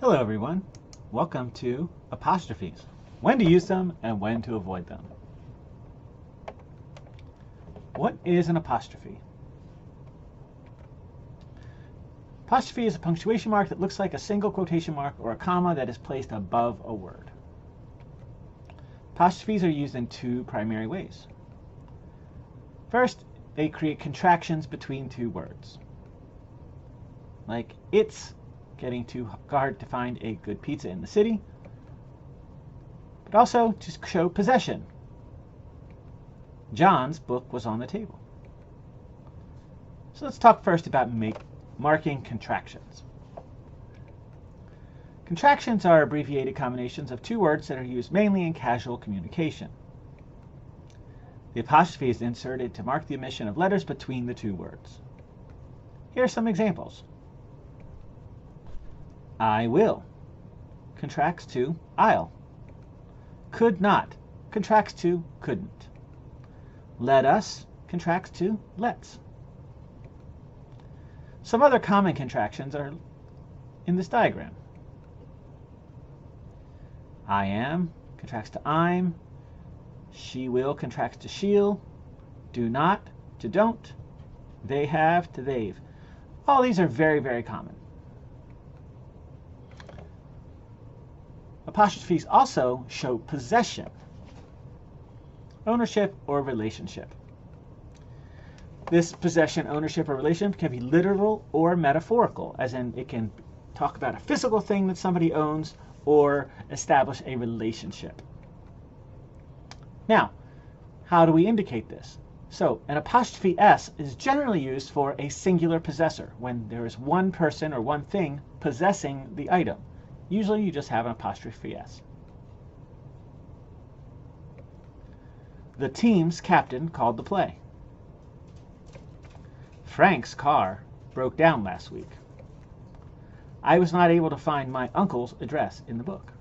Hello everyone, welcome to Apostrophes, when to use them and when to avoid them. What is an apostrophe? Apostrophe is a punctuation mark that looks like a single quotation mark or a comma that is placed above a word. Apostrophes are used in two primary ways. First, they create contractions between two words, like it's getting too hard to find a good pizza in the city, but also to show possession. John's book was on the table. So let's talk first about marking contractions. Contractions are abbreviated combinations of two words that are used mainly in casual communication. The apostrophe is inserted to mark the omission of letters between the two words. Here are some examples. I will contracts to I'll. Could not contracts to couldn't. Let us contracts to let's. Some other common contractions are in this diagram. I am contracts to I'm. She will contracts to she'll. Do not to don't. They have to they've. All these are very, very common. Apostrophes also show possession, ownership, or relationship. This possession, ownership, or relationship can be literal or metaphorical, as in it can talk about a physical thing that somebody owns or establish a relationship. Now, how do we indicate this? So, an apostrophe S is generally used for a singular possessor, when there is one person or one thing possessing the item. Usually you just have an apostrophe S. The team's captain called the play. Frank's car broke down last week. I was not able to find my uncle's address in the book.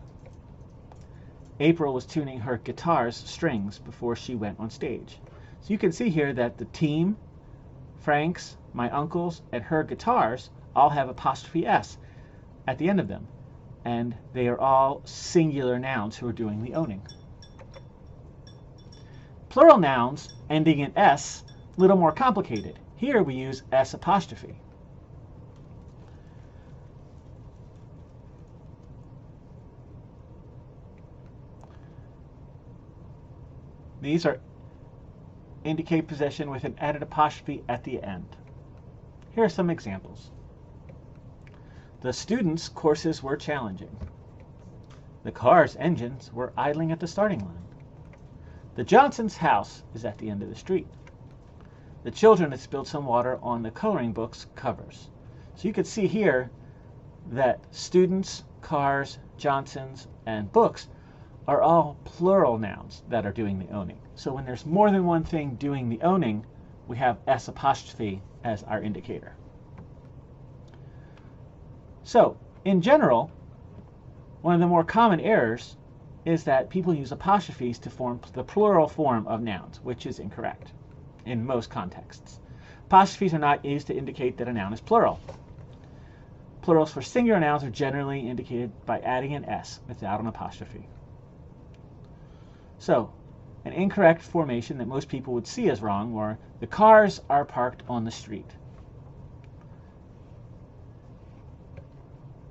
April was tuning her guitar's strings before she went on stage. So you can see here that the team, Frank's, my uncle's, and her guitars all have apostrophe S at the end of them. And they are all singular nouns who are doing the owning. Plural nouns ending in S, a little more complicated. Here we use S apostrophe. These indicate possession with an added apostrophe at the end. Here are some examples. The students' courses were challenging. The car's engines were idling at the starting line. The Johnsons' house is at the end of the street. The children had spilled some water on the coloring book's covers. So you can see here that students, cars, Johnsons, and books are all plural nouns that are doing the owning. So when there's more than one thing doing the owning, we have S apostrophe as our indicator. So, in general, one of the more common errors is that people use apostrophes to form the plural form of nouns, which is incorrect in most contexts. Apostrophes are not used to indicate that a noun is plural. Plurals for singular nouns are generally indicated by adding an S without an apostrophe. So, an incorrect formation that most people would see as wrong were the cars are parked on the street.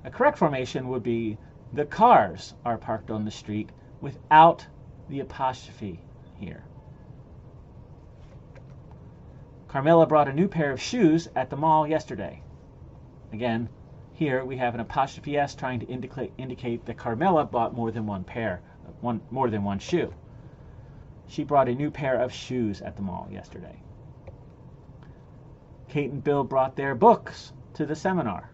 A correct formation would be the cars are parked on the street without the apostrophe here. Carmela brought a new pair of shoes at the mall yesterday. Again, here we have an apostrophe S trying to indicate that Carmela bought more than one shoe. She brought a new pair of shoes at the mall yesterday. Kate and Bill brought their books to the seminar.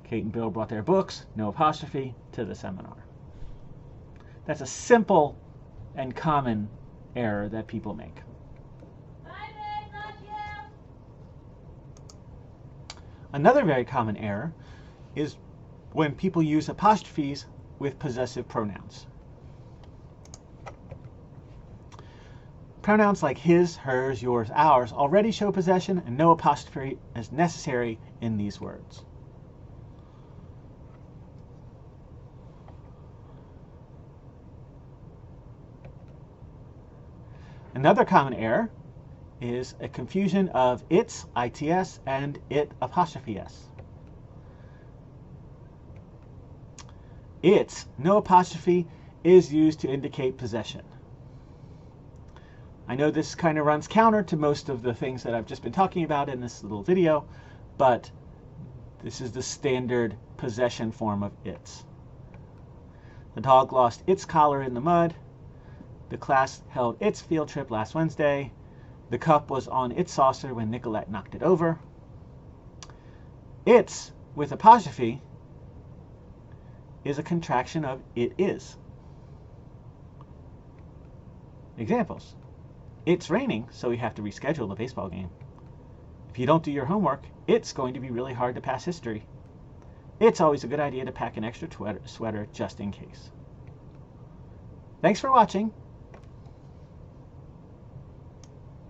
Kate and Bill brought their books, no apostrophe, to the seminar. That's a simple and common error that people make. Another very common error is when people use apostrophes with possessive pronouns. Pronouns like his, hers, yours, ours already show possession, and no apostrophe is necessary in these words. Another common error is a confusion of its, its, and it, apostrophe s. Its, no apostrophe, is used to indicate possession. I know this kind of runs counter to most of the things that I've just been talking about in this little video, but this is the standard possession form of its. The dog lost its collar in the mud. The class held its field trip last Wednesday. The cup was on its saucer when Nicolette knocked it over. Its, with apostrophe, is a contraction of it is. Examples. It's raining, so we have to reschedule the baseball game. If you don't do your homework, it's going to be really hard to pass history. It's always a good idea to pack an extra sweater just in case. Thanks for watching.